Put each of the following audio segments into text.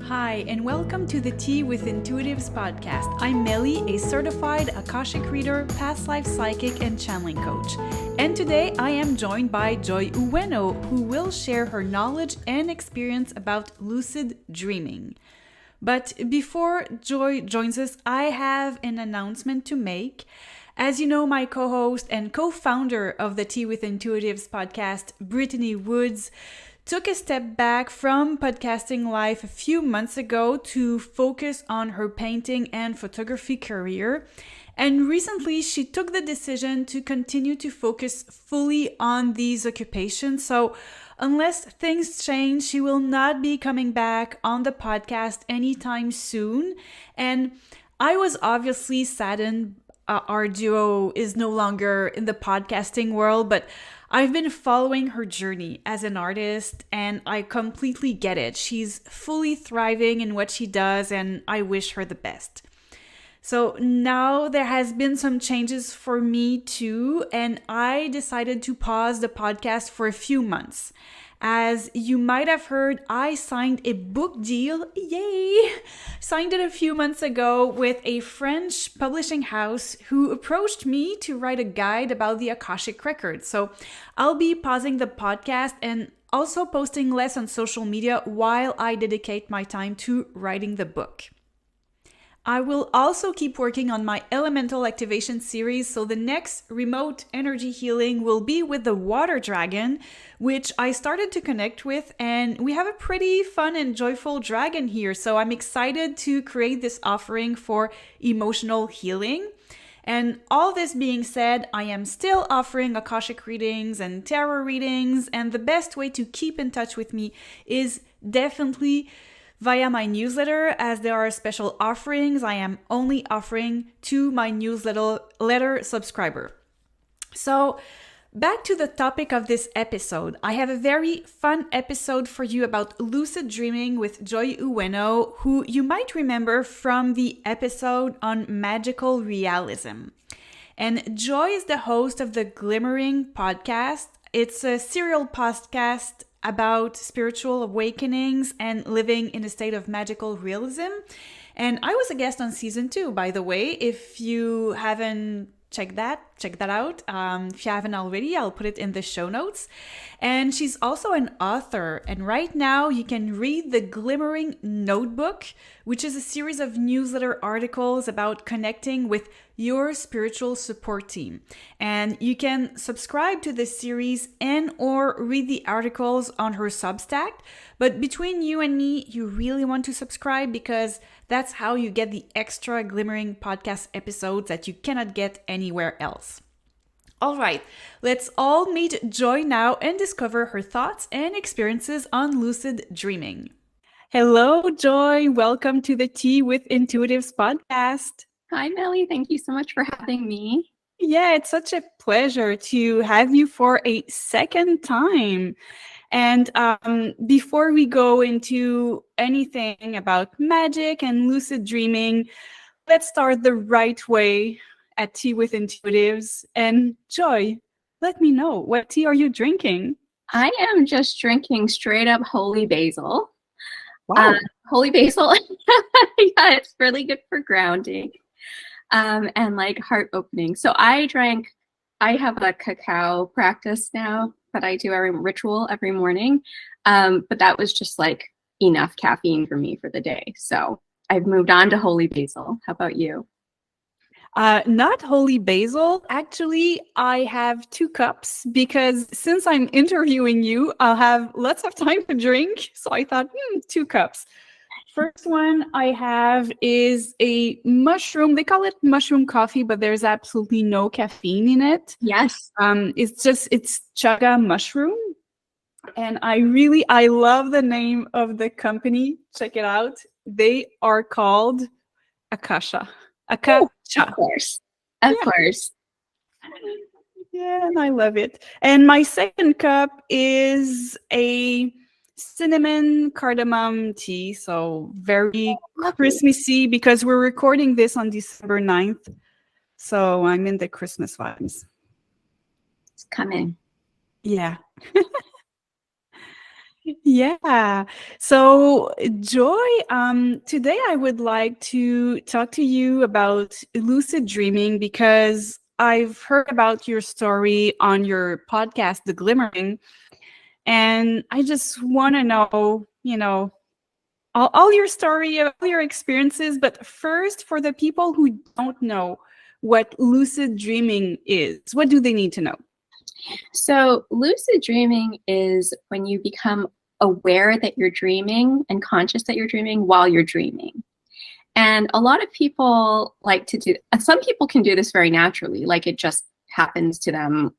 Hi, and welcome to the Tea with Intuitives podcast. I'm Melly, a certified Akashic reader, past life psychic, and channeling coach. And today I am joined by Joy Uyeno, who will share her knowledge and experience about lucid dreaming. But before Joy joins us, I have an announcement to make. As you know, my co-host and co-founder of the Tea with Intuitives podcast, Brittany Woods, took a step back from podcasting life a few months ago to focus on her painting and photography career. And recently, she took the decision to continue to focus fully on these occupations. So unless things change, she will not be coming back on the podcast anytime soon. And I was obviously saddened our duo is no longer in the podcasting world, but I've been following her journey as an artist and I completely get it. She's fully thriving in what she does and I wish her the best. So now there has been some changes for me too, and I decided to pause the podcast for a few months. As you might have heard, I signed a book deal, yay! Signed it a few months ago with a French publishing house who approached me to write a guide about the Akashic Records. So I'll be pausing the podcast and also posting less on social media while I dedicate my time to writing the book. I will also keep working on my elemental activation series, so the next remote energy healing will be with the water dragon, which I started to connect with, and we have a pretty fun and joyful dragon here, so I'm excited to create this offering for emotional healing. And all this being said, I am still offering Akashic readings and tarot readings, and the best way to keep in touch with me is definitely via my newsletter, as there are special offerings I am only offering to my newsletter subscriber. So back to the topic of this episode. I have a very fun episode for you about lucid dreaming with Joy Uyeno, who you might remember from the episode on magical realism. And Joy is the host of the Glimmering podcast. It's a serial podcast about spiritual awakenings and living in a state of magical realism. And I was a guest on season 2, by the way. If you haven't check that out. If you haven't already, I'll put it in the show notes. And she's also an author. And right now you can read the Glimmering Notebook, which is a series of newsletter articles about connecting with your spiritual support team. And you can subscribe to this series and or read the articles on her Substack. But between you and me, you really want to subscribe because that's how you get the extra Glimmering podcast episodes that you cannot get anywhere else. All right, let's all meet Joy now and discover her thoughts and experiences on lucid dreaming. Hello, Joy. Welcome to the Tea with Intuitives podcast. Hi, Melly. Thank you so much for having me. Yeah, it's such a pleasure to have you for a second time. And before we go into anything about magic and lucid dreaming, let's start the right way at Tea with Intuitives. And Joy, let me know, what tea are you drinking? I am just drinking straight up holy basil. Wow. Holy basil, yeah, it's really good for grounding and like heart opening. So I have a cacao practice now that I do ritual every morning. But that was just like enough caffeine for me for the day. So I've moved on to holy basil. How about you? Not holy basil. Actually, I have 2 cups because since I'm interviewing you, I'll have lots of time to drink. So I thought, 2 cups. First one I have is a mushroom. They call it mushroom coffee, but there's absolutely no caffeine in it. Yes. It's chaga mushroom. And I love the name of the company. Check it out. They are called Akasha. Of course. Of course. Yeah, and I love it. And my second cup is a cinnamon cardamom tea. So very Christmassy because we're recording this on December 9th. So I'm in the Christmas vibes. It's coming. Yeah. Yeah. So, Joy, today I would like to talk to you about lucid dreaming because I've heard about your story on your podcast, The Glimmering, and I just want to know, all your story, all your experiences. But first, for the people who don't know what lucid dreaming is, what do they need to know? So, lucid dreaming is when you become aware that you're dreaming and conscious that you're dreaming while you're dreaming. And a lot of people like to do, some people can do this very naturally, like it just happens to them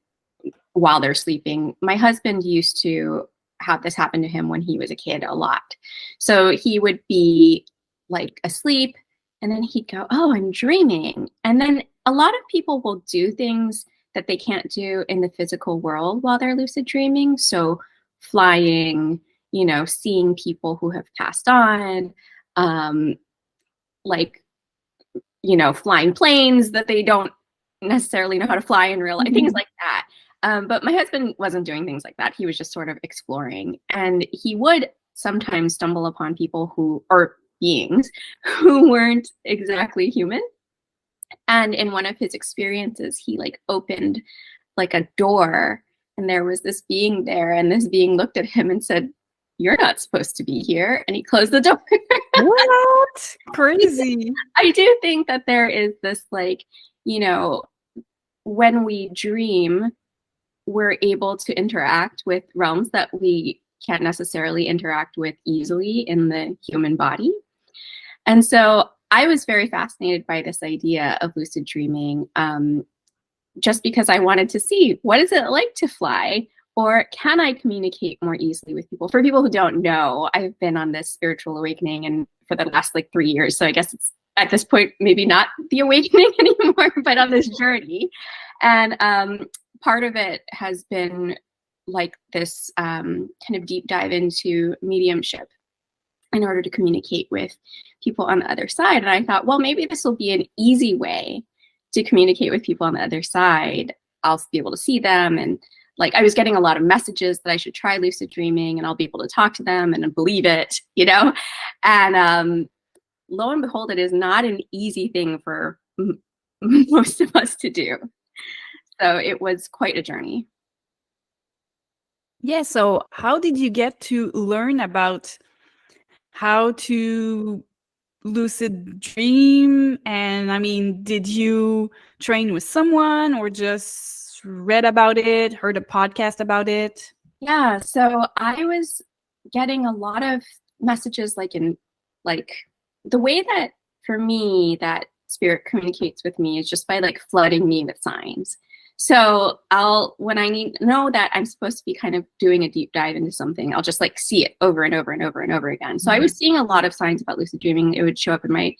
while they're sleeping. My husband used to have this happen to him when he was a kid a lot. So he would be like asleep and then he'd go, "Oh, I'm dreaming." And then a lot of people will do things that they can't do in the physical world while they're lucid dreaming. So flying, seeing people who have passed on, like, flying planes that they don't necessarily know how to fly in real life, things like that. But my husband wasn't doing things like that. He was just sort of exploring. And he would sometimes stumble upon people or beings who weren't exactly human. And in one of his experiences, he opened a door and there was this being there, and this being looked at him and said, "You're not supposed to be here." And he closed the door. What? Crazy. I do think that there is this when we dream, we're able to interact with realms that we can't necessarily interact with easily in the human body. And so I was very fascinated by this idea of lucid dreaming, just because I wanted to see, what is it like to fly? Or can I communicate more easily with people? For people who don't know, I've been on this spiritual awakening and for the last 3 years. So I guess it's at this point, maybe not the awakening anymore, but on this journey. And part of it has been this kind of deep dive into mediumship in order to communicate with people on the other side. And I thought, well, maybe this will be an easy way to communicate with people on the other side. I'll be able to see them. And I was getting a lot of messages that I should try lucid dreaming and I'll be able to talk to them and believe it, And lo and behold, it is not an easy thing for most of us to do. So it was quite a journey. Yeah. So how did you get to learn about how to lucid dream? And I mean, did you train with someone or just read about it, heard a podcast about it? Yeah. So I was getting a lot of messages the way that for me that spirit communicates with me is just by flooding me with signs. So when I know that I'm supposed to be kind of doing a deep dive into something, I'll just see it over and over and over and over again. So I was seeing a lot of signs about lucid dreaming. It would show up in my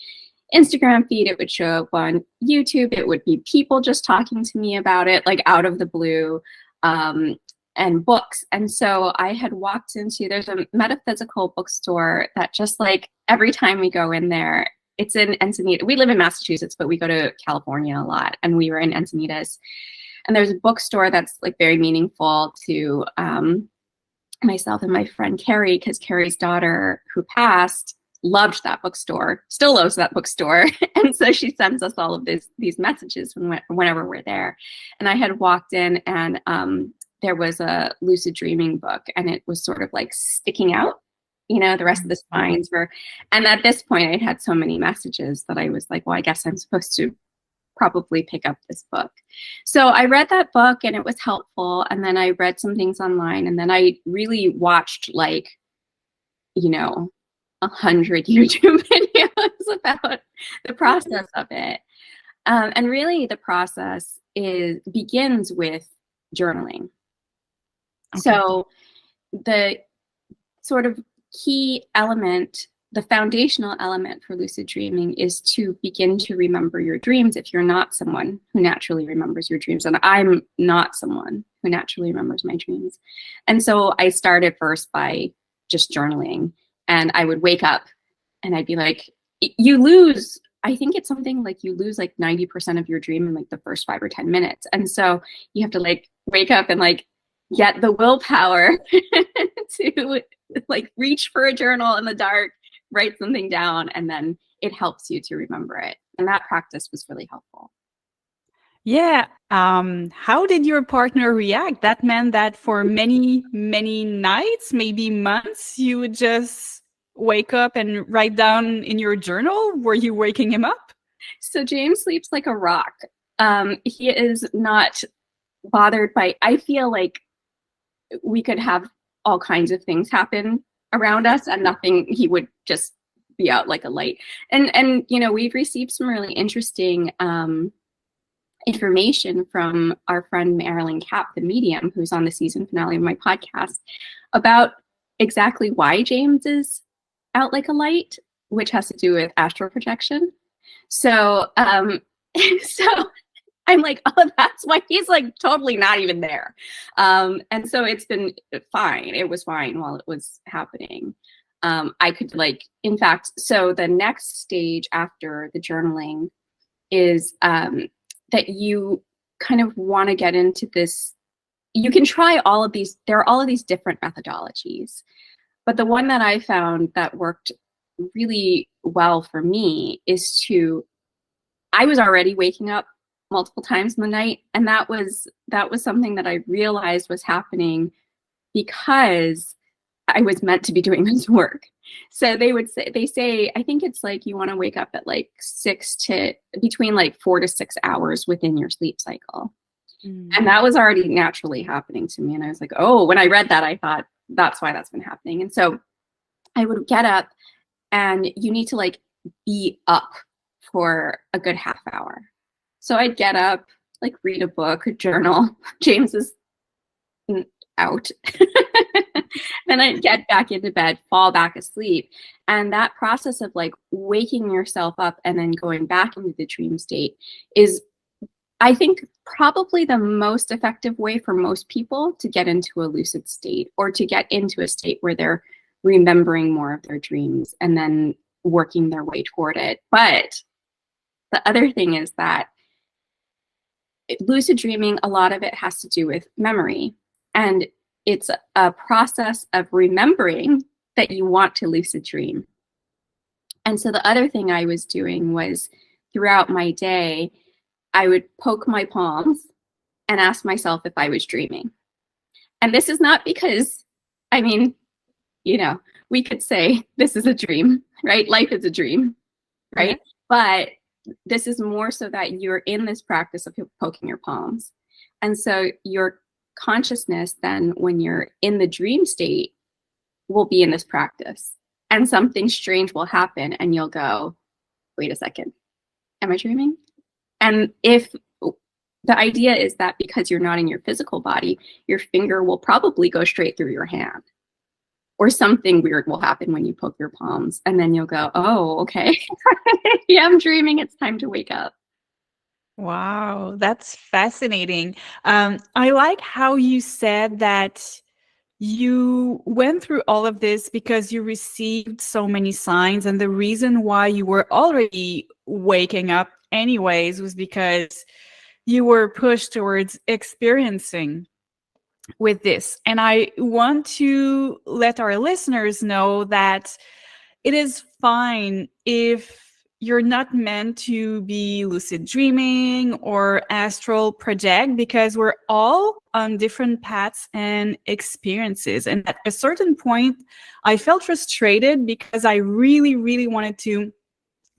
Instagram feed. It would show up on YouTube. It would be people just talking to me about it, out of the blue, and books. And so I had walked there's a metaphysical bookstore that just every time we go in there, it's in Encinitas. We live in Massachusetts, but we go to California a lot. And we were in Encinitas. And there's a bookstore that's very meaningful to myself and my friend Carrie, because Carrie's daughter, who passed, loved that bookstore, still loves that bookstore. And so she sends us all of these messages whenever we're there. And I had walked in and there was a lucid dreaming book, and it was sort of sticking out, the rest of the signs were. And at this point, I had so many messages that I was well, I guess I'm supposed to probably pick up this book. So I read that book and it was helpful. And then I read some things online, and then I really watched 100 YouTube videos about the process of it. And really the process begins with journaling. Okay. So the sort of key element, the foundational element for lucid dreaming is to begin to remember your dreams if you're not someone who naturally remembers your dreams. And I'm not someone who naturally remembers my dreams. And so I started first by just journaling, and I would wake up and I'd be I think it's something you lose 90% of your dream in the first 5 or 10 minutes. And so you have to wake up and get the willpower to like reach for a journal in the dark, write something down, and then it helps you to remember it. And that practice was really helpful. Yeah. How did your partner react? That meant that for many, many nights, maybe months, you would just wake up and write down in your journal? Were you waking him up? So James sleeps like a rock. He is not bothered by, I feel like we could have all kinds of things happen around us and nothing, he would just be out like a light. And you know, we've received some really interesting information from our friend Marilyn Kapp, the medium, who's on the season finale of my podcast, about exactly why James is out like a light, which has to do with astral projection. So, so I'm like, oh, that's why he's like totally not even there. And so it's been fine. It was fine while it was happening. I could like, in fact, so the next stage after the journaling is that you kind of want to get into this. You can try all of these. There are all of these different methodologies, but the one that I found that worked really well for me is I was already waking up multiple times in the night, and that was something that I realized was happening because I was meant to be doing this work. So they say, I think it's like you want to wake up at like between like 4 to 6 hours within your sleep cycle. And that was already naturally happening to me. And I was like, oh, when I read that, I thought that's why that's been happening. And so I would get up, and you need to like be up for a good half hour. So I'd get up, like read a book, journal. James is out. Then I'd get back into bed, fall back asleep. And that process of like waking yourself up and then going back into the dream state is, I think, probably the most effective way for most people to get into a lucid state, or to get into a state where they're remembering more of their dreams and then working their way toward it. But the other thing is that lucid dreaming, a lot of it has to do with memory. And it's a process of remembering that you want to lucid dream. And so the other thing I was doing was, throughout my day, I would poke my palms and ask myself if I was dreaming. And this is not because, I mean, you know, we could say this is a dream, right? Life is a dream, right? But this is more so that you're in this practice of poking your palms. And so your consciousness then, when you're in the dream state, will be in this practice. And something strange will happen, and you'll go, wait a second, am I dreaming? And if the idea is that because you're not in your physical body, your finger will probably go straight through your hand, or something weird will happen when you poke your palms, and then you'll go, oh, okay, yeah, I'm dreaming. It's time to wake up. Wow, that's fascinating. I like how you said that you went through all of this because you received so many signs, and the reason why you were already waking up anyways was because you were pushed towards experiencing with this. And I want to let our listeners know that it is fine if you're not meant to be lucid dreaming or astral project, because we're all on different paths and experiences. And at a certain point, I felt frustrated because I really, really wanted to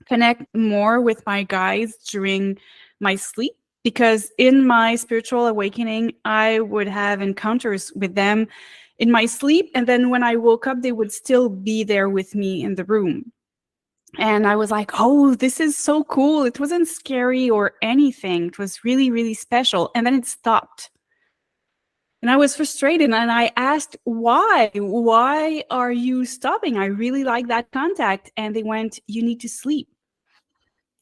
connect more with my guides during my sleep, because in my spiritual awakening, I would have encounters with them in my sleep. And then when I woke up, they would still be there with me in the room. And I was like, oh, this is so cool. It wasn't scary or anything. It was really, really special. And then it stopped. And I was frustrated. And I asked, why? Why are you stopping? I really like that contact. And they went, you need to sleep.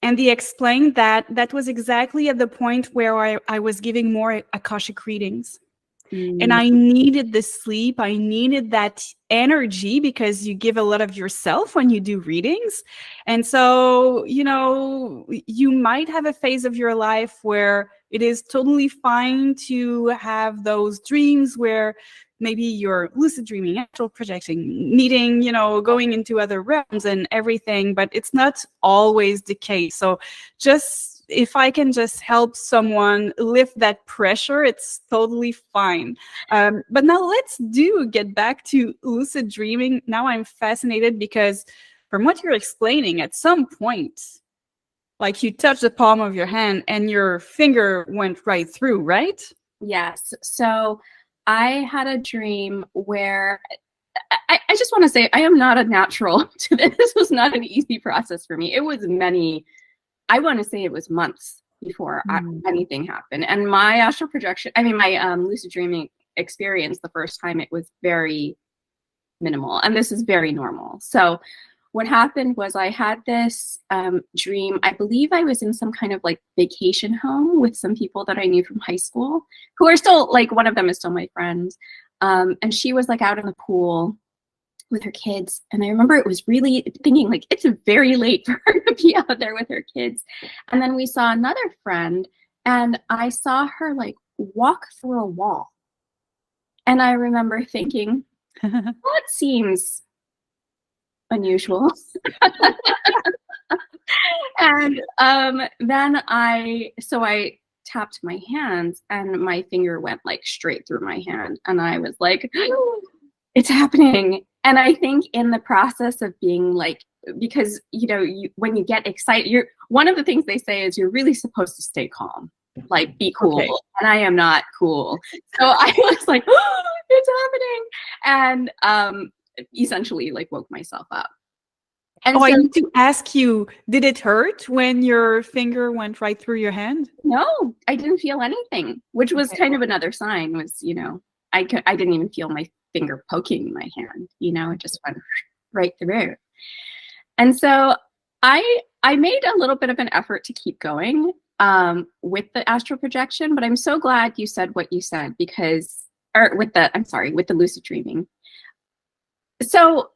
And they explained that that was exactly at the point where I was giving more Akashic readings. And I needed the sleep. I needed that energy, because you give a lot of yourself when you do readings. And so, you know, you might have a phase of your life where It is totally fine to have those dreams where maybe you're lucid dreaming, astral projecting, meeting, going into other realms and everything, but it's not always the case. So just if I can just help someone lift that pressure, it's totally fine. But now let's get back to lucid dreaming. Now I'm fascinated because from what you're explaining, at some point, like you touched the palm of your hand and your finger went right through, right? Yes. So I had a dream where I just want to say I am not a natural to this. This was not an easy process for me. It was I want to say it was months before anything happened. And my astral projection, my lucid dreaming experience the first time, it was very minimal. And this is very normal. So what happened was I had this dream. I believe I was in some kind of like vacation home with some people that I knew from high school who are still, like, one of them is still my friend. And she was like out in the pool with her kids. And I remember it was really thinking like, it's very late for her to be out there with her kids. And then we saw another friend and I saw her like walk through a wall. And I remember thinking, that seems unusual. And then I tapped my hands and my finger went like straight through my hand. And I was like, it's happening. And I think in the process of being like, because, when you get excited, one of the things they say is you're really supposed to stay calm, like be cool. Okay. And I am not cool. So I was like, oh, it's happening. And essentially like woke myself up. And I need to ask you, did it hurt when your finger went right through your hand? No, I didn't feel anything, which was kind of another sign was, I didn't even feel my finger poking my hand, it just went right through. And so I made a little bit of an effort to keep going with the astral projection, but I'm so glad you said what you said with the lucid dreaming. So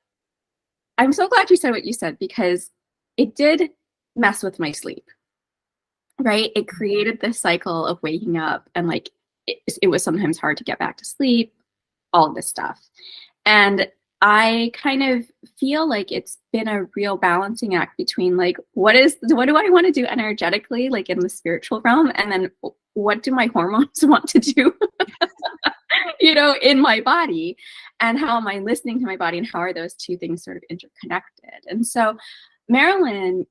I'm so glad you said what you said because it did mess with my sleep, right? It created this cycle of waking up and like, it was sometimes hard to get back to sleep, all of this stuff. And I kind of feel like it's been a real balancing act between like, what do I want to do energetically, like in the spiritual realm? And then what do my hormones want to do, in my body? And how am I listening to my body? And how are those two things sort of interconnected? And so Marilyn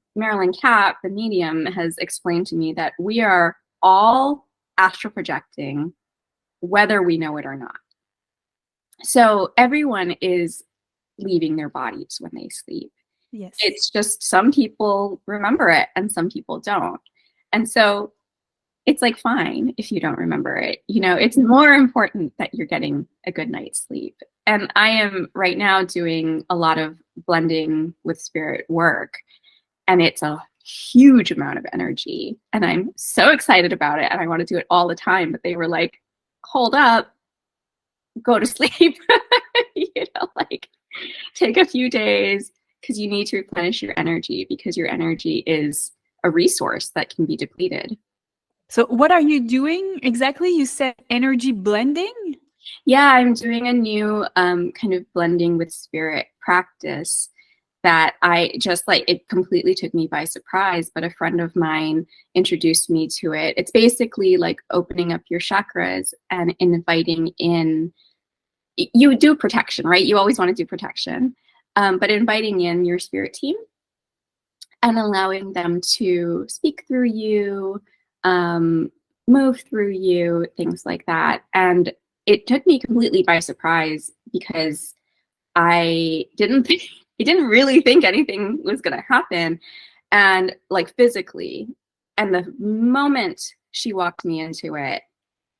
Kapp, the medium, has explained to me that we are all astral projecting, whether we know it or not. So everyone is leaving their bodies when they sleep. Yes. It's just some people remember it and some people don't. And so it's like fine if you don't remember it. It's more important that you're getting a good night's sleep. And I am right now doing a lot of blending with spirit work. And it's a huge amount of energy. And I'm so excited about it. And I want to do it all the time. But they were like, hold up, go to sleep, like take a few days because you need to replenish your energy because your energy is a resource that can be depleted. So what are you doing exactly? You said energy blending? Yeah, I'm doing a new kind of blending with spirit practice that I just like, it completely took me by surprise, but a friend of mine introduced me to it. It's basically like opening up your chakras and inviting in, you do protection, right? You always want to do protection, but inviting in your spirit team and allowing them to speak through you, move through you, things like that. And it took me completely by surprise because I didn't really think anything was going to happen. And like physically, and the moment she walked me into it,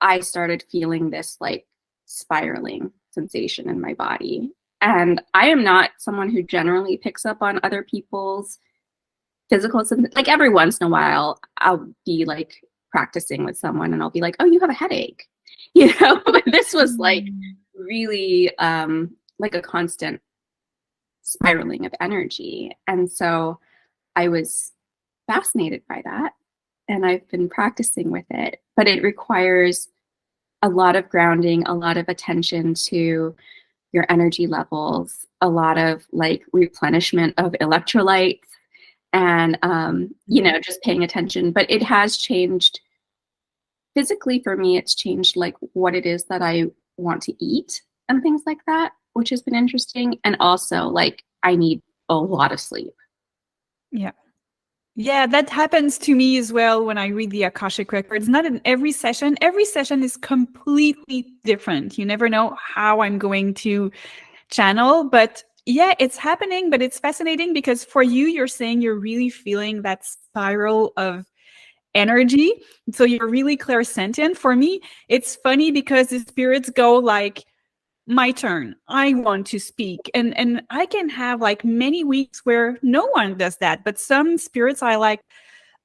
I started feeling this like spiraling sensation in my body. And I am not someone who generally picks up on other people's physical, like every once in a while, I'll be like practicing with someone and I'll be like, oh, you have a headache, but this was like really like a constant spiraling of energy. And so I was fascinated by that. And I've been practicing with it but it requires a lot of grounding, a lot of attention to your energy levels, a lot of like replenishment of electrolytes, and just paying attention. But it has changed physically for me. It's changed like what it is that I want to eat and things like that, which has been interesting. And also like I need a lot of sleep. Yeah. Yeah, that happens to me as well when I read the Akashic Records. Not in every session. Every session is completely different. You never know how I'm going to channel, but yeah, it's happening. But it's fascinating because for you, you're saying you're really feeling that spiral of energy. So you're really clairsentient. For me, it's funny because the spirits go like, my turn, I want to speak, and I can have like many weeks where no one does that, but some spirits I like,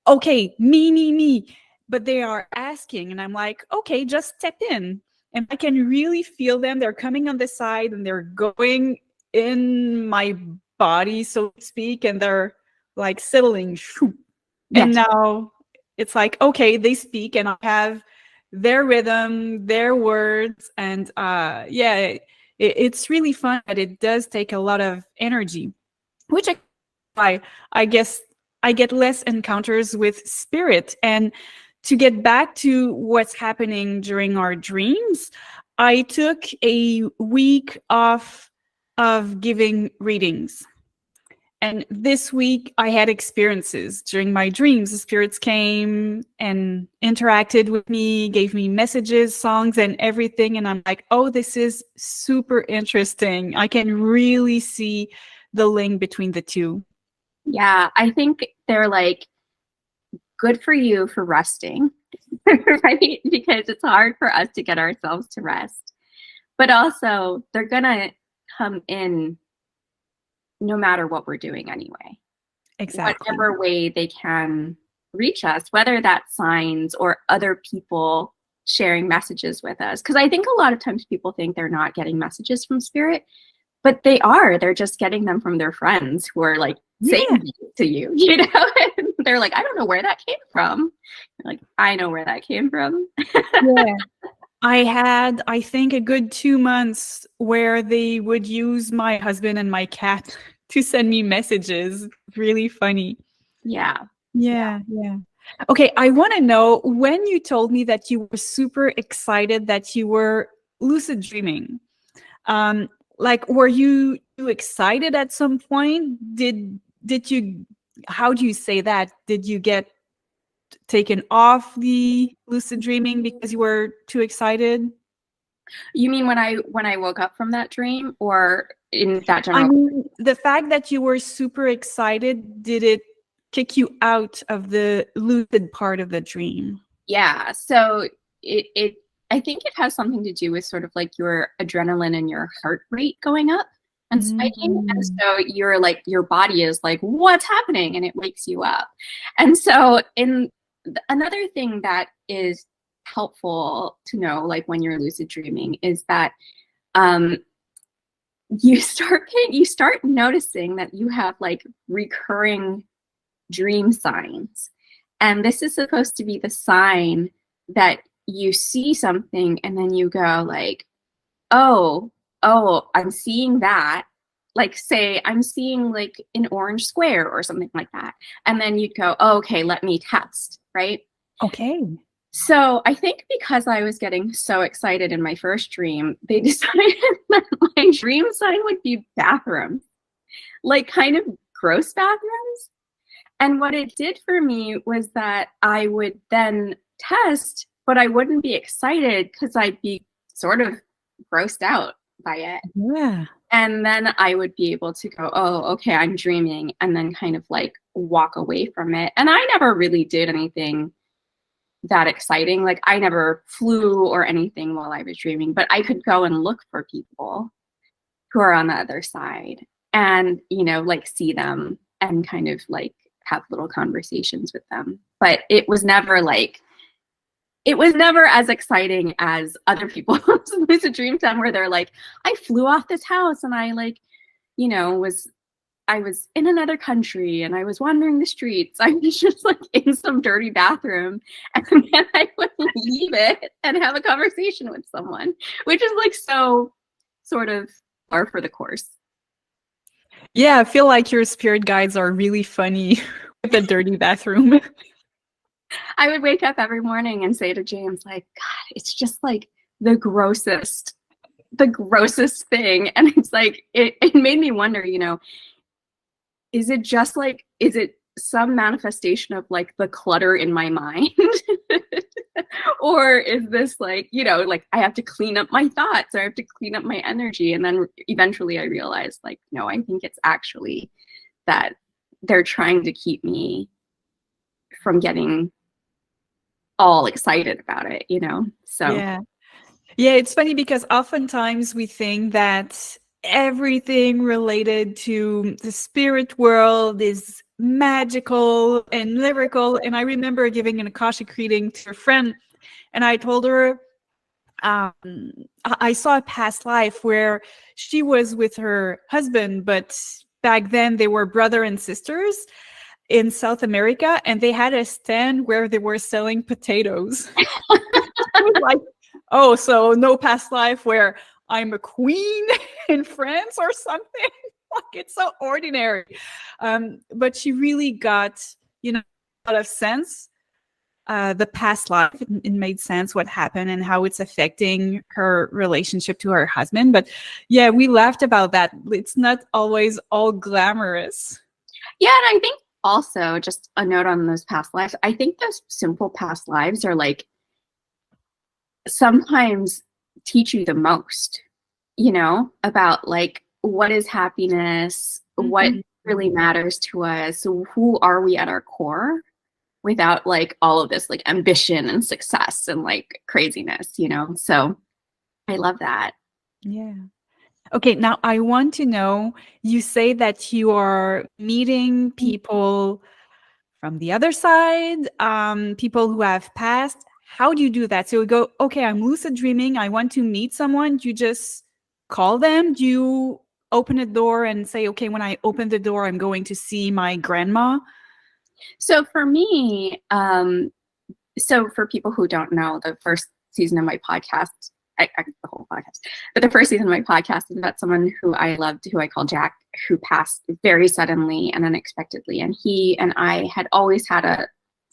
okay, me, but they are asking and I'm like, okay, just step in, and I can really feel them. They're coming on the side and they're going in my body, so to speak, and they're like settling. And now it's like, okay, they speak and I have their rhythm, their words, and it's really fun, but it does take a lot of energy, which I guess I get less encounters with spirit. And to get back to what's happening during our dreams, I took a week off of giving readings. And this week I had experiences during my dreams. The spirits came and interacted with me, gave me messages, songs, and everything. And I'm like, oh, this is super interesting. I can really see the link between the two. Yeah, I think they're like good for you for resting, right? Because it's hard for us to get ourselves to rest. But also, they're going to come in no matter what we're doing anyway. Exactly. Whatever way they can reach us, whether that's signs or other people sharing messages with us. Because I think a lot of times people think they're not getting messages from spirit, but they are. They're just getting them from their friends who are like saying to you, you know? And they're like, I don't know where that came from. You're like, I know where that came from. Yeah. I had, I think, a good 2 months where they would use my husband and my cat to send me messages. Really funny. Yeah. Yeah. Okay, I want to know, when you told me that you were super excited that you were lucid dreaming, like, were you excited at some point? Did you, how do you say that? Did you get taken off the lucid dreaming because you were too excited? You mean when I woke up from that dream, or in that general? I mean, the fact that you were super excited, did it kick you out of the lucid part of the dream? Yeah. So it I think it has something to do with sort of like your adrenaline and your heart rate going up and spiking. And so you're like, your body is like, what's happening? And it wakes you up. And so another thing that is helpful to know, like when you're lucid dreaming, is that you start noticing that you have like recurring dream signs. And this is supposed to be the sign that you see something and then you go like, oh, I'm seeing that. Like, say I'm seeing like an orange square or something like that. And then you'd go, oh, okay, let me test, right? Okay. So I think because I was getting so excited in my first dream, they decided that my dream sign would be bathrooms, like kind of gross bathrooms. And what it did for me was that I would then test, but I wouldn't be excited because I'd be sort of grossed out by it. Yeah. And then I would be able to go, oh, okay, I'm dreaming, and then kind of like walk away from it. And I never really did anything that exciting. Like I never flew or anything while I was dreaming, but I could go and look for people who are on the other side and, you know, like see them and kind of like have little conversations with them. But it was never as exciting as other people's lucid dream time where they're like, I flew off this house and I like, you know, was I was in another country and I was wandering the streets. I was just like in some dirty bathroom, and then I would leave it and have a conversation with someone, which is like so sort of par for the course. Yeah, I feel like your spirit guides are really funny with the dirty bathroom. I would wake up every morning and say to James, like, God, it's just like the grossest thing. And it's like, it made me wonder, you know, is it some manifestation of like the clutter in my mind? Or is this like, you know, like I have to clean up my thoughts, or I have to clean up my energy? And then eventually I realized, like, no, I think it's actually that they're trying to keep me from getting all excited about it, you know? So yeah, it's funny because oftentimes we think that everything related to the spirit world is magical and lyrical. And I remember giving an Akashic reading to a friend, and I told her I saw a past life where she was with her husband, but back then they were brother and sisters in South America, and they had a stand where they were selling potatoes. I was like, oh, so no past life where I'm a queen in France or something. Like, it's so ordinary. But she really got, you know, a lot of sense. The past life, it made sense what happened and how it's affecting her relationship to her husband. But yeah, we laughed about that. It's not always all glamorous. yeah, and I think also just a note on those past lives. I think those simple past lives are like sometimes teach you the most, you know, about like what is happiness, what really matters to us, who are we at our core, without like all of this like ambition and success and like craziness, you know? So I love that. Yeah. Okay, now I want to know, you say that you are meeting people from the other side, people who have passed. How do you do that? So you go, okay, I'm lucid dreaming, I want to meet someone. Do you just call them? Do you open a door and say, okay, when I open the door, I'm going to see my grandma? So for me, so for people who don't know, the first season of my podcast, the whole podcast, but the first season of my podcast is about someone who I loved, who I call Jack, who passed very suddenly and unexpectedly. And he and I had always had a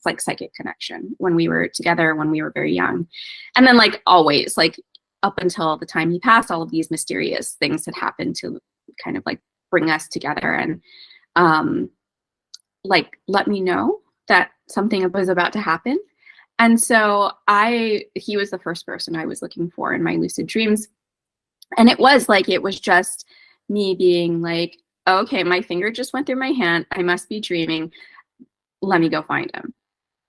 like psychic connection when we were together, when we were very young. And then like always, like up until the time he passed, all of these mysterious things had happened to kind of like bring us together and like let me know that something was about to happen. And so he was the first person I was looking for in my lucid dreams. And it was just me being like, okay, my finger just went through my hand. I must be dreaming. Let me go find him.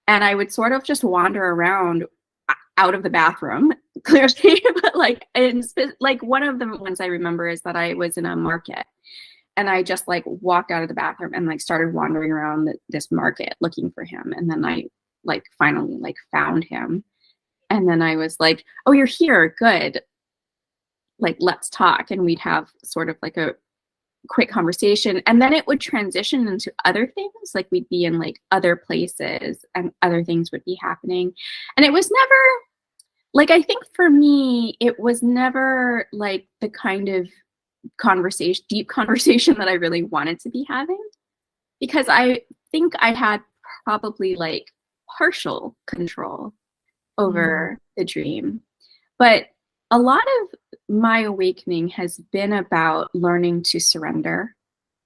And I would sort of just wander around out of the bathroom, clearly, but like one of the ones I remember is that I was in a market, and I just like walked out of the bathroom and like started wandering around this market looking for him. And then I like finally like found him. And then I was like, oh, you're here. Good. Like, let's talk. And we'd have sort of like a quick conversation. And then it would transition into other things. Like we'd be in like other places and other things would be happening. And it was never like, I think for me, it was never like the kind of deep conversation that I really wanted to be having, because I think I had probably like partial control over the dream. But a lot of my awakening has been about learning to surrender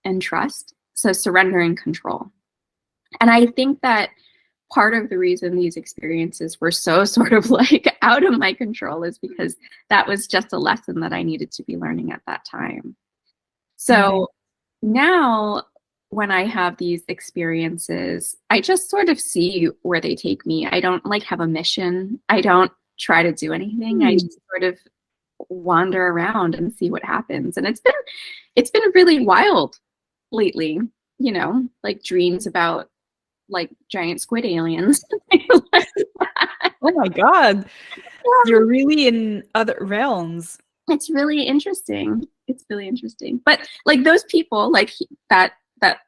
and trust. So surrender and control. And I think that part of the reason these experiences were so sort of like out of my control is because that was just a lesson that I needed to be learning at that time. So now when I have these experiences, I just sort of see where they take me. I don't like have a mission. I don't try to do anything. I just sort of wander around and see what happens. And it's been really wild lately, you know, like dreams about like giant squid aliens. Oh my God. You're really in other realms. It's really interesting. It's really interesting. But like those people, like that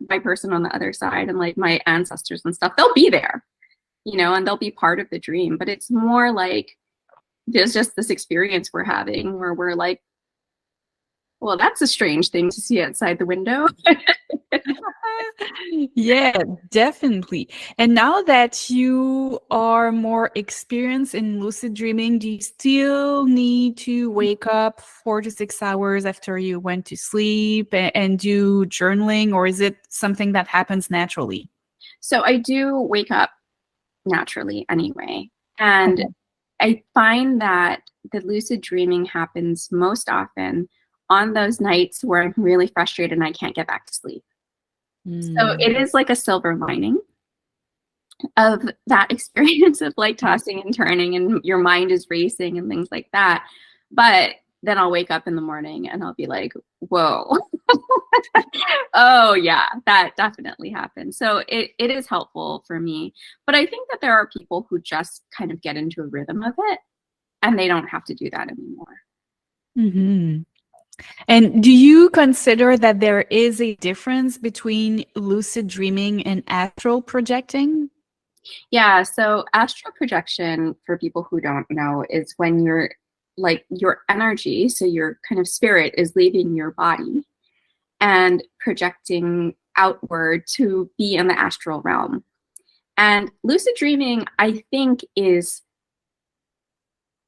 my person on the other side and like my ancestors and stuff, they'll be there, you know, and they'll be part of the dream. But it's more like there's just this experience we're having where we're like, well, that's a strange thing to see outside the window. Yeah, definitely. And now that you are more experienced in lucid dreaming, do you still need to wake up 4 to 6 hours after you went to sleep and do journaling, or is it something that happens naturally? So I do wake up naturally anyway. And Okay. I find that the lucid dreaming happens most often on those nights where I'm really frustrated and I can't get back to sleep. So Mm. it is like a silver lining of that experience of like tossing and turning and your mind is racing and things like that. But then I'll wake up in the morning and I'll be like, whoa. Oh yeah, that definitely happened. So it is helpful for me. But I think that there are people who just kind of get into a rhythm of it and they don't have to do that anymore. Mhm. And do you consider that there is a difference between lucid dreaming and astral projecting? Yeah, so astral projection, for people who don't know, is when you're like your energy, so your kind of spirit is leaving your body and projecting outward to be in the astral realm. And lucid dreaming, I think, is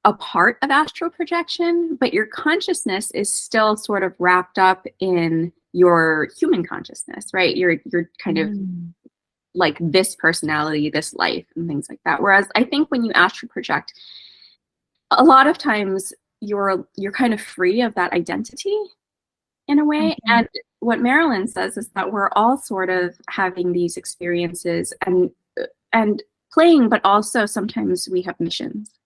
a part of astral projection, but your consciousness is still sort of wrapped up in your human consciousness, right? You're kind of Mm. like this personality, this life, and things like that. Whereas I think when you astral project, a lot of times you're kind of free of that identity in a way. Mhm. And what Marilyn says is that we're all sort of having these experiences and playing, but also sometimes we have missions.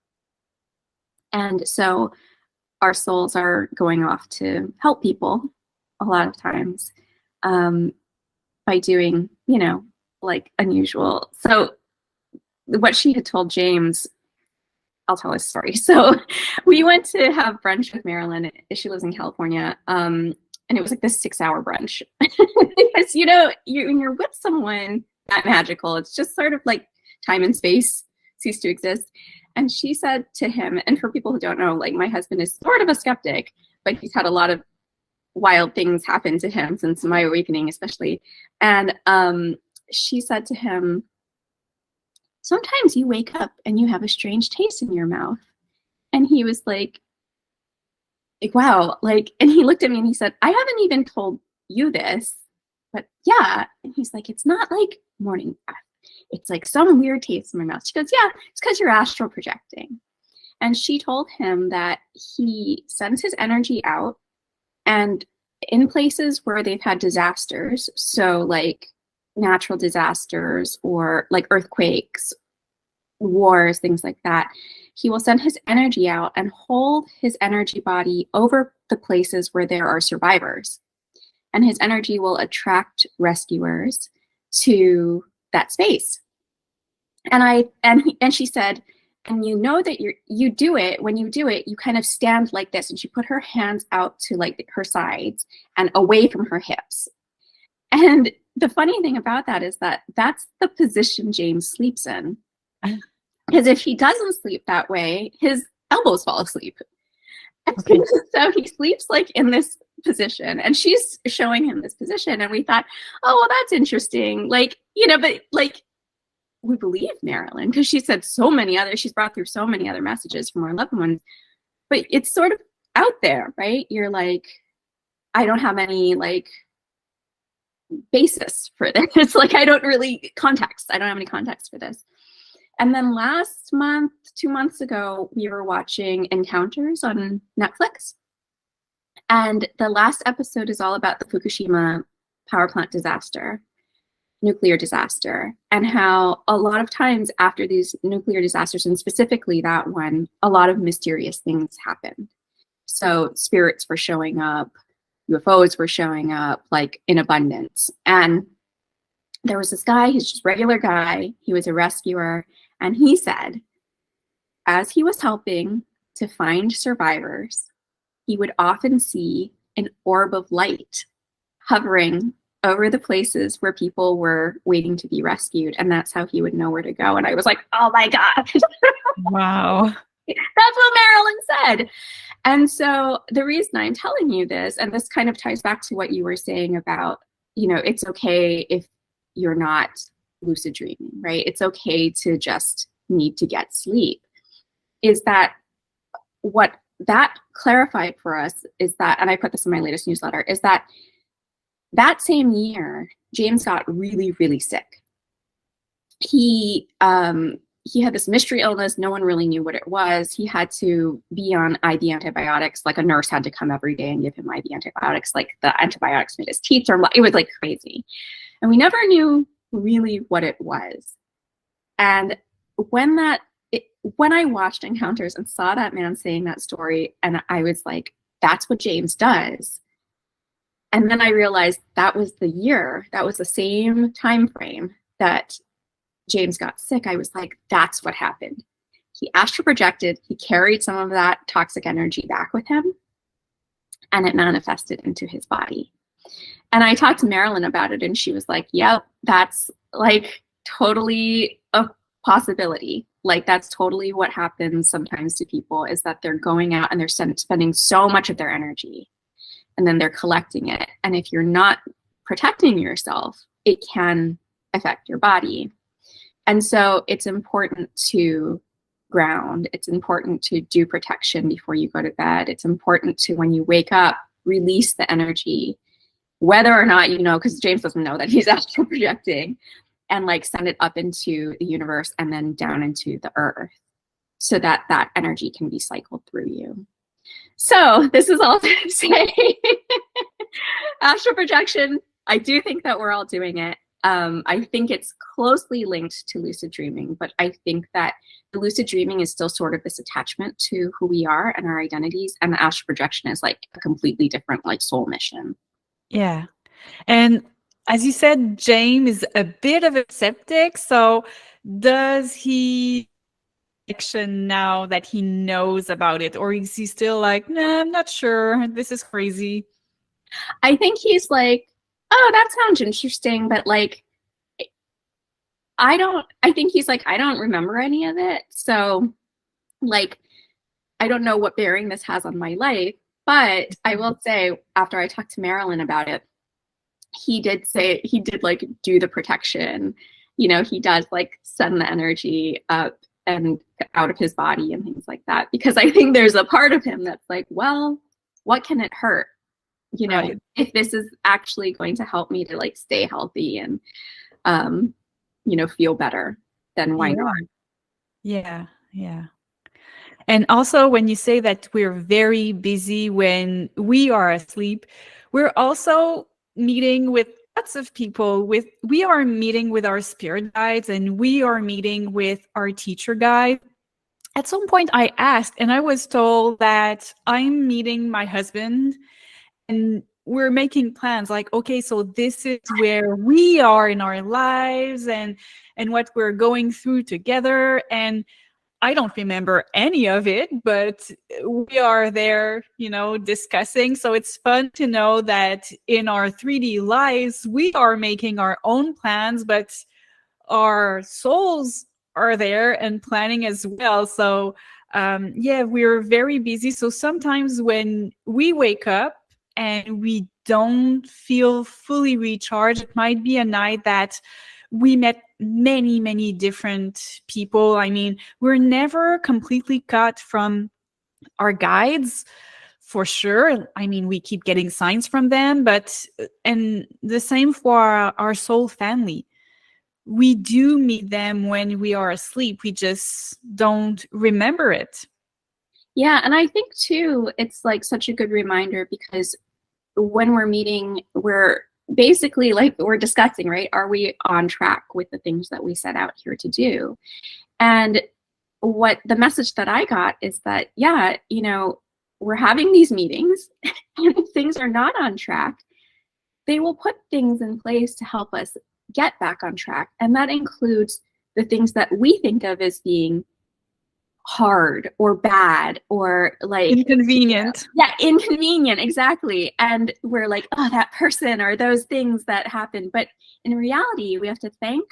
And so our souls are going off to help people a lot of times by doing, you know, like unusual. So what she had told James, I'll tell a story. So we went to have brunch with Marilyn. She lives in California. And it was like this 6-hour brunch. Because, you know, when you're with someone that magical, it's just sort of like time and space cease to exist. And she said to him, and for people who don't know, like my husband is sort of a skeptic, but he's had a lot of wild things happen to him since my awakening, especially. And she said to him, sometimes you wake up and you have a strange taste in your mouth. And he was like, wow, like, and he looked at me and he said, I haven't even told you this, but yeah. And he's like, it's not like morning breath. It's like some weird taste in my mouth. She goes, yeah, it's because you're astral projecting. And she told him that he sends his energy out, and in places where they've had disasters, so like natural disasters or like earthquakes, wars, things like that, he will send his energy out and hold his energy body over the places where there are survivors. And his energy will attract rescuers to that space. And she said, and you know that you do it, when you do it, you kind of stand like this. And she put her hands out to like her sides and away from her hips. And the funny thing about that is that that's the position James sleeps in. Because if he doesn't sleep that way, his elbows fall asleep. Okay. So he sleeps like in this position, and she's showing him this position. And we thought, oh, well, that's interesting. Like, you know, but like we believe Marilyn because she said she's brought through so many other messages from our loved ones. But it's sort of out there, right? You're like, I don't have any like basis for this. It's like I don't have any context for this. And then last month, 2 months ago, we were watching Encounters on Netflix. And the last episode is all about the Fukushima power plant disaster, nuclear disaster, and how a lot of times after these nuclear disasters, and specifically that one, a lot of mysterious things happened. So spirits were showing up, UFOs were showing up like in abundance. And there was this guy, he's just a regular guy, he was a rescuer, and he said, as he was helping to find survivors, he would often see an orb of light hovering over the places where people were waiting to be rescued. And that's how he would know where to go. And I was like, oh my God. Wow. That's what Marilyn said. And so the reason I'm telling you this, and this kind of ties back to what you were saying about, it's okay if you're not lucid dreaming, right? It's okay to just need to get sleep. Is that what that clarified for us is that, and I put this in my latest newsletter, is that same year, James got really, really sick. He had this mystery illness. No one really knew what it was. He had to be on IV antibiotics. Like a nurse had to come every day and give him IV antibiotics. Like the antibiotics made his teeth turn black. It was like crazy. And we never knew really what it was. And when I watched Encounters and saw that man saying that story, and I was like, that's what James does. And then I realized that was the year, that was the same time frame that James got sick. I was like, that's what happened. He astral projected, he carried some of that toxic energy back with him, and it manifested into his body. And I talked to Marilyn about it, and she was like, yep, that's like totally a possibility. Like that's totally what happens sometimes to people, is that they're going out and they're spending so much of their energy, and then they're collecting it. And if you're not protecting yourself, it can affect your body. And so it's important to ground. It's important to do protection before you go to bed. It's important to, when you wake up, release the energy, whether or not because James doesn't know that he's astral projecting, and like send it up into the universe and then down into the earth, so that that energy can be cycled through you. So this is all to say, astral projection, I do think that we're all doing it. I think it's closely linked to lucid dreaming, but I think that the lucid dreaming is still sort of this attachment to who we are and our identities, and the astral projection is like a completely different like soul mission. Yeah. And as you said, James is a bit of a skeptic. So does he action now that he knows about it, or is he still like, nah, I'm not sure, this is crazy? I think he's like, oh, that sounds interesting, but like, I think he's like, I don't remember any of it. So like, I don't know what bearing this has on my life. But I will say, after I talked to Marilyn about it, he did like do the protection. He does like send the energy up and out of his body and things like that. Because I think there's a part of him that's like, well, what can it hurt? Right. If this is actually going to help me to like stay healthy and, feel better, then why not? Yeah. Yeah. And also when you say that we're very busy when we are asleep, we're also meeting with lots of people. We are meeting with our spirit guides, and we are meeting with our teacher guide. At some point I asked, and I was told that I'm meeting my husband and we're making plans like, okay, so this is where we are in our lives and what we're going through together. And I don't remember any of it, but we are there, discussing. So it's fun to know that in our 3D lives, we are making our own plans, but our souls are there and planning as well. So we're very busy. So sometimes when we wake up and we don't feel fully recharged, it might be a night that we met many, many different people. I mean, we're never completely cut from our guides, for sure. I mean, we keep getting signs from them, and the same for our soul family. We do meet them when we are asleep. We just don't remember it. Yeah, and I think too, it's like such a good reminder, because when we're meeting, we're basically like we're discussing, right? Are we on track with the things that we set out here to do? And what the message that I got is that, yeah, we're having these meetings and if things are not on track, they will put things in place to help us get back on track. And that includes the things that we think of as being hard or bad or like inconvenient. Yeah, inconvenient, exactly. And we're like, oh, that person or those things that happen. But in reality, we have to thank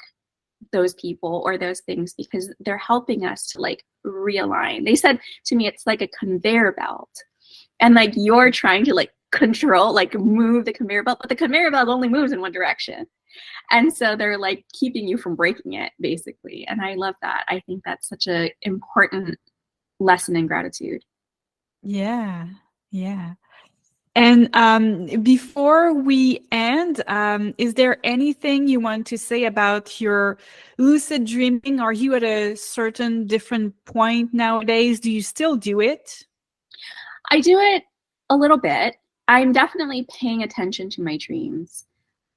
those people or those things because they're helping us to like realign. They said to me, it's like a conveyor belt. And like you're trying to like control, like move the conveyor belt, but the conveyor belt only moves in one direction. And so they're like keeping you from breaking it, basically. And I love that. I think that's such an important lesson in gratitude. Yeah, yeah. And before we end, is there anything you want to say about your lucid dreaming? Are you at a certain different point nowadays? Do you still do it? I do it a little bit. I'm definitely paying attention to my dreams.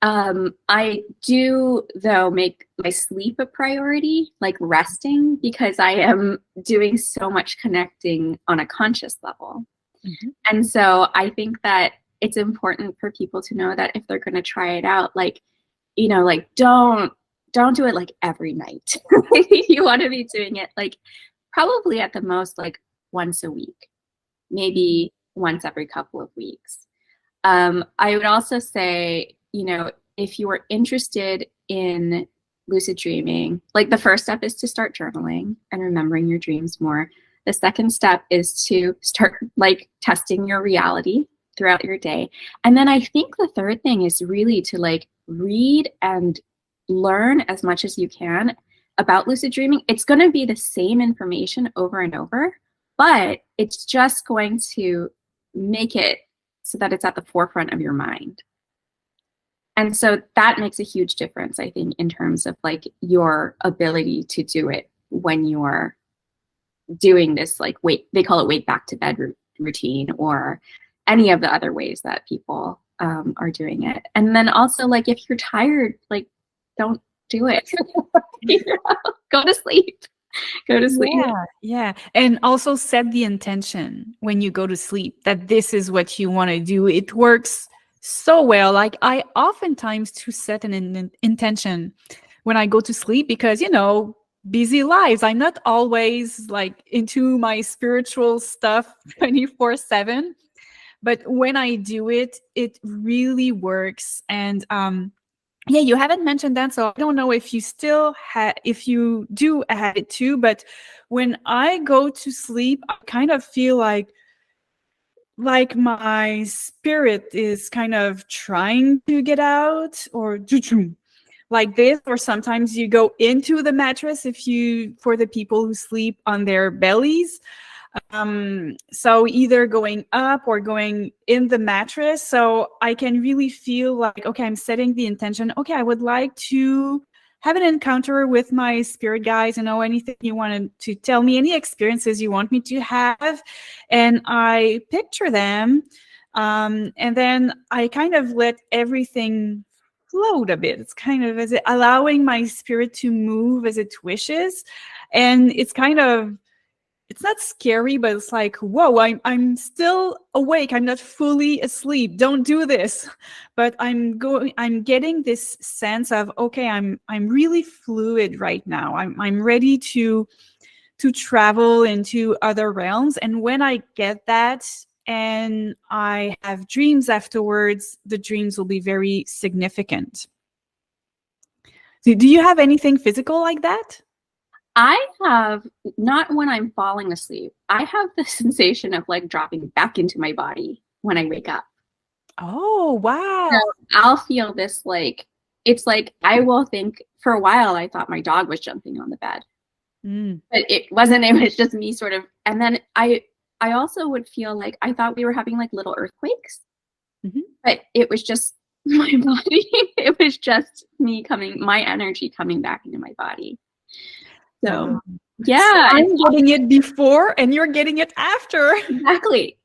I do, though, make my sleep a priority, like resting, because I am doing so much connecting on a conscious level. Mm-hmm. And so I think that it's important for people to know that if they're going to try it out, like, you know, like don't do it like every night. You want to be doing it like probably at the most like once a week, maybe once every couple of weeks. I would also say, you know, if you are interested in lucid dreaming, like the first step is to start journaling and remembering your dreams more. The second step is to start like testing your reality throughout your day. And then I think the third thing is really to like read and learn as much as you can about lucid dreaming. It's going to be the same information over and over, but it's just going to make it so that it's at the forefront of your mind. And so that makes a huge difference, I think, in terms of like your ability to do it when you're doing this, like they call it wake back to bed routine, or any of the other ways that people are doing it. And then also, like, if you're tired, like, don't do it. Go to sleep. Go to sleep. Yeah. And also set the intention when you go to sleep that this is what you want to do. It works so well. Like I oftentimes to set an intention when I go to sleep because, you know, busy lives. I'm not always like into my spiritual stuff 24/7. But when I do it, it really works. And yeah, you haven't mentioned that, so I don't know if you still if you do have it too. But when I go to sleep, I kind of feel like my spirit is kind of trying to get out, or like this. Or sometimes you go into the mattress for the people who sleep on their bellies. So either going up or going in the mattress. So I can really feel like, okay, I'm setting the intention. Okay, I would like to have an encounter with my spirit guides. You know, anything you wanted to tell me, any experiences you want me to have. And I picture them. And then I kind of let everything float a bit. It's kind of as allowing my spirit to move as it wishes. And it's kind of, it's not scary, but it's like, whoa, I'm still awake. I'm not fully asleep. Don't do this. But I'm getting this sense of, okay, I'm really fluid right now. I'm ready to travel into other realms. And when I get that and I have dreams afterwards, the dreams will be very significant. Do you have anything physical like that? I have, not when I'm falling asleep. I have the sensation of like dropping back into my body when I wake up. Oh, wow. So I'll feel this like, it's like I will think, for a while I thought my dog was jumping on the bed. But it wasn't. It was just me sort of. And then I also would feel like I thought we were having like little earthquakes. But it was just my body. It was just me my energy coming back into my body. So, yeah. So I'm getting it before and you're getting it after. Exactly.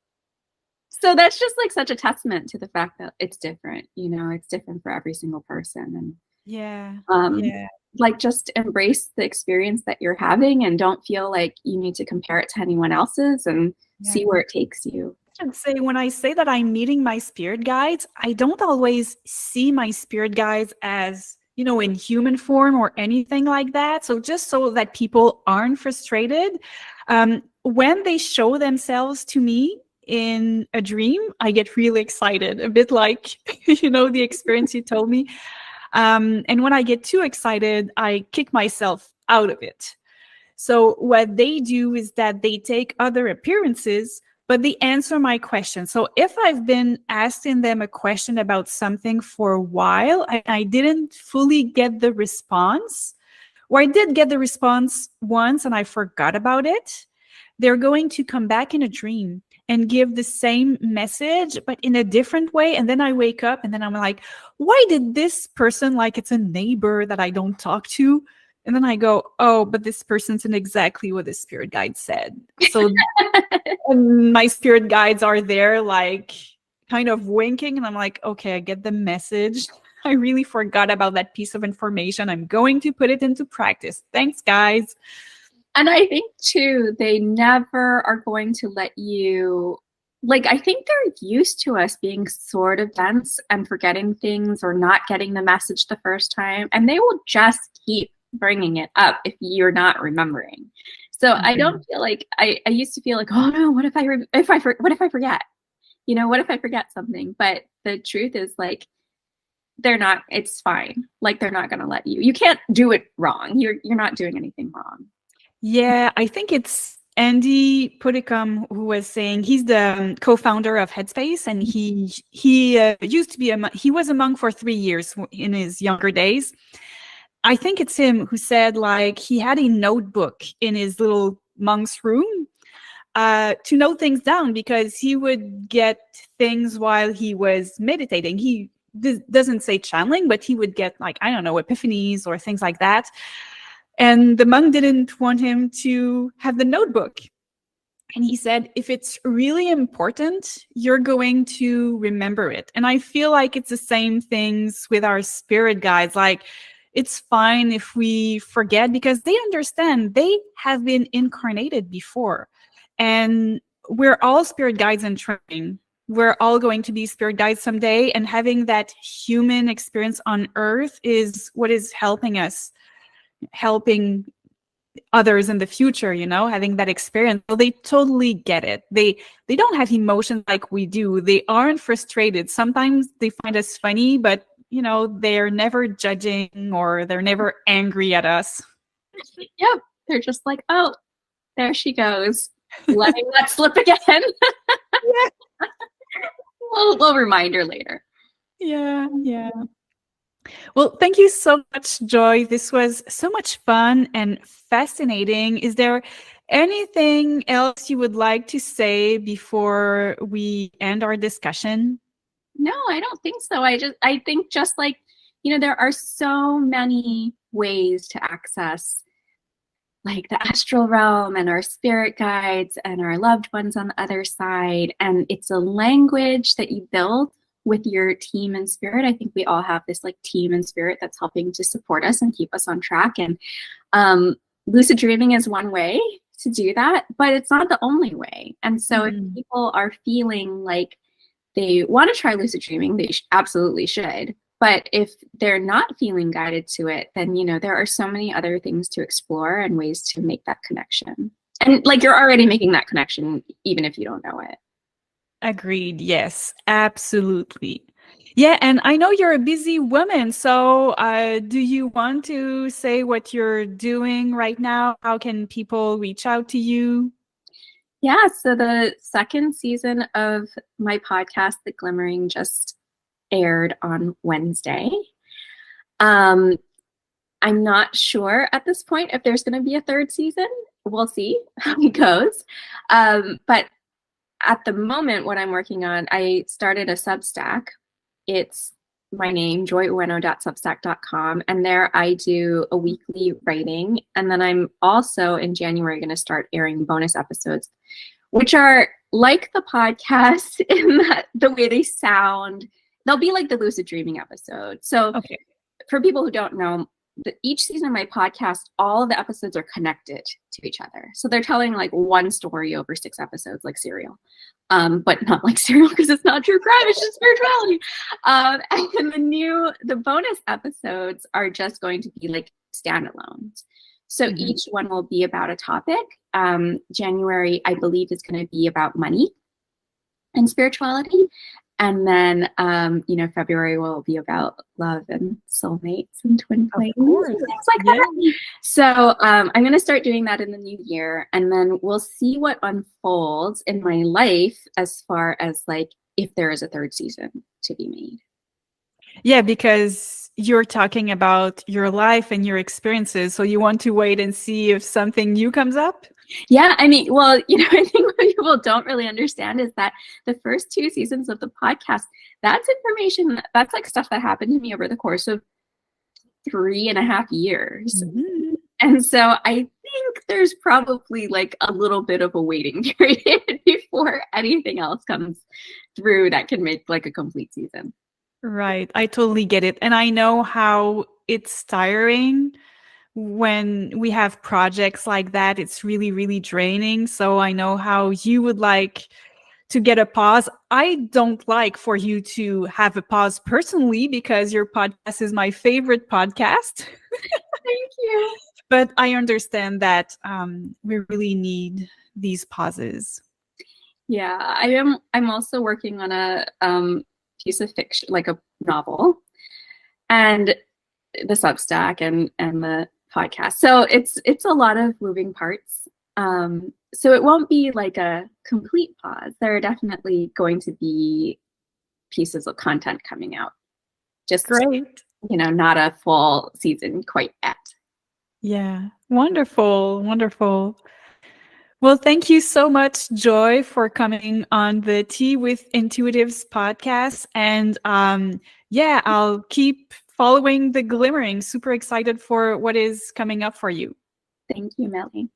So that's just like such a testament to the fact that it's different. You know, it's different for every single person. And like just embrace the experience that you're having and don't feel like you need to compare it to anyone else's and see where it takes you. I should say, when I say that I'm meeting my spirit guides, I don't always see my spirit guides as in human form or anything like that. So just so that people aren't frustrated, when they show themselves to me in a dream, I get really excited, a bit like, the experience you told me. And when I get too excited, I kick myself out of it. So what they do is that they take other appearances, but they answer my question. So if I've been asking them a question about something for a while and I didn't fully get the response, or I did get the response once and I forgot about it, they're going to come back in a dream and give the same message, but in a different way. And then I wake up and then I'm like, why did this person, like it's a neighbor that I don't talk to? And then I go, oh, but this person's in exactly what the spirit guide said. So my spirit guides are there, like kind of winking. And I'm like, okay, I get the message. I really forgot about that piece of information. I'm going to put it into practice. Thanks, guys. And I think, too, they never are going to let you, like, I think they're used to us being sort of dense and forgetting things or not getting the message the first time. And they will just keep bringing it up if you're not remembering. So I don't feel like, I used to feel like, oh no, what if I forget? What if I forget something? But the truth is, like, they're not, it's fine. Like, they're not going to let you can't do it wrong. You're not doing anything wrong. Yeah, I think it's Andy Puddicombe who was saying, he's the co-founder of Headspace, and he used to be he was a monk for 3 years in his younger days. I think it's him who said, like, he had a notebook in his little monk's room to note things down because he would get things while he was meditating. He doesn't say channeling, but he would get, like, I don't know, epiphanies or things like that. And the monk didn't want him to have the notebook. And he said, if it's really important, you're going to remember it. And I feel like it's the same things with our spirit guides. Like, it's fine if we forget because they understand. They have been incarnated before. And we're all spirit guides in training. We're all going to be spirit guides someday. And having that human experience on Earth is what is helping us, helping others in the future, having that experience. So they totally get it. They don't have emotions like we do. They aren't frustrated. Sometimes they find us funny, but they're never judging or they're never angry at us. Yep. They're just like, oh, there she goes. Letting that slip again. Yeah. We'll remind her later. Yeah. Well, thank you so much, Joy. This was so much fun and fascinating. Is there anything else you would like to say before we end our discussion? No, I don't think so. I think just like, there are so many ways to access like the astral realm and our spirit guides and our loved ones on the other side. And it's a language that you build with your team and spirit. I think we all have this like team and spirit that's helping to support us and keep us on track. And lucid dreaming is one way to do that, but it's not the only way. And so if people are feeling like they want to try lucid dreaming, they absolutely should. But if they're not feeling guided to it, then, there are so many other things to explore and ways to make that connection. And like, you're already making that connection, even if you don't know it. Agreed. Yes, absolutely. Yeah. And I know you're a busy woman. So do you want to say what you're doing right now? How can people reach out to you? Yeah. So the second season of my podcast, The Glimmering, just aired on Wednesday. I'm not sure at this point if there's going to be a third season. We'll see how it goes. But at the moment, what I'm working on, I started a Substack. It's my name, joyueno.substack.com. And there I do a weekly writing. And then I'm also in January going to start airing bonus episodes, which are like the podcast in that the way they sound. They'll be like the lucid dreaming episode. So for people who don't know, each season of my podcast, all of the episodes are connected to each other. So they're telling like one story over 6 episodes, like Serial. But not like Serial because it's not true crime, it's just spirituality. And the bonus episodes are just going to be like standalones. So each one will be about a topic. January, I believe, is going to be about money and spirituality. And then, February will be about love and soulmates and twin flames, things like that. So I'm going to start doing that in the new year. And then we'll see what unfolds in my life as far as like if there is a 3rd season to be made. Yeah, because you're talking about your life and your experiences. So you want to wait and see if something new comes up? Yeah, I mean, well, I think what people don't really understand is that the first 2 seasons of the podcast, that's information, that's like stuff that happened to me over the course of 3.5 years. Mm-hmm. And so I think there's probably like a little bit of a waiting period before anything else comes through that can make like a complete season. Right. I totally get it. And I know how it's tiring when we have projects like that. It's really, really draining. So I know how you would like to get a pause. I don't like for you to have a pause personally because your podcast is my favorite podcast. Thank you. But I understand that we really need these pauses. Yeah, I'm also working on a piece of fiction, like a novel, and the Substack and the podcast. So it's a lot of moving parts. So it won't be like a complete pause. There are definitely going to be pieces of content coming out. Just great. Not a full season quite yet. Yeah. Wonderful. Wonderful. Well, thank you so much, Joy, for coming on the Tea with Intuitives podcast. And I'll keep following the Glimmering. Super excited for what is coming up for you. Thank you, Melly.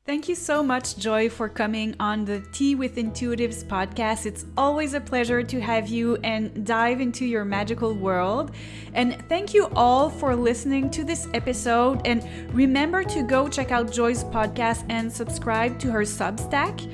Thank you so much, Joy, for coming on the Tea with Intuitives podcast. It's always a pleasure to have you and dive into your magical world. And thank you all for listening to this episode. And remember to go check out Joy's podcast and subscribe to her Substack.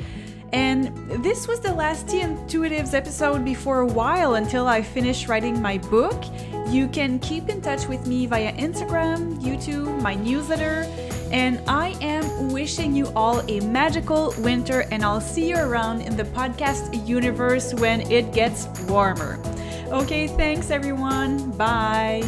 And this was the last Tea Intuitives episode before a while until I finish writing my book. You can keep in touch with me via Instagram, YouTube, my newsletter. And I am wishing you all a magical winter, and I'll see you around in the podcast universe when it gets warmer. Okay, thanks everyone. Bye.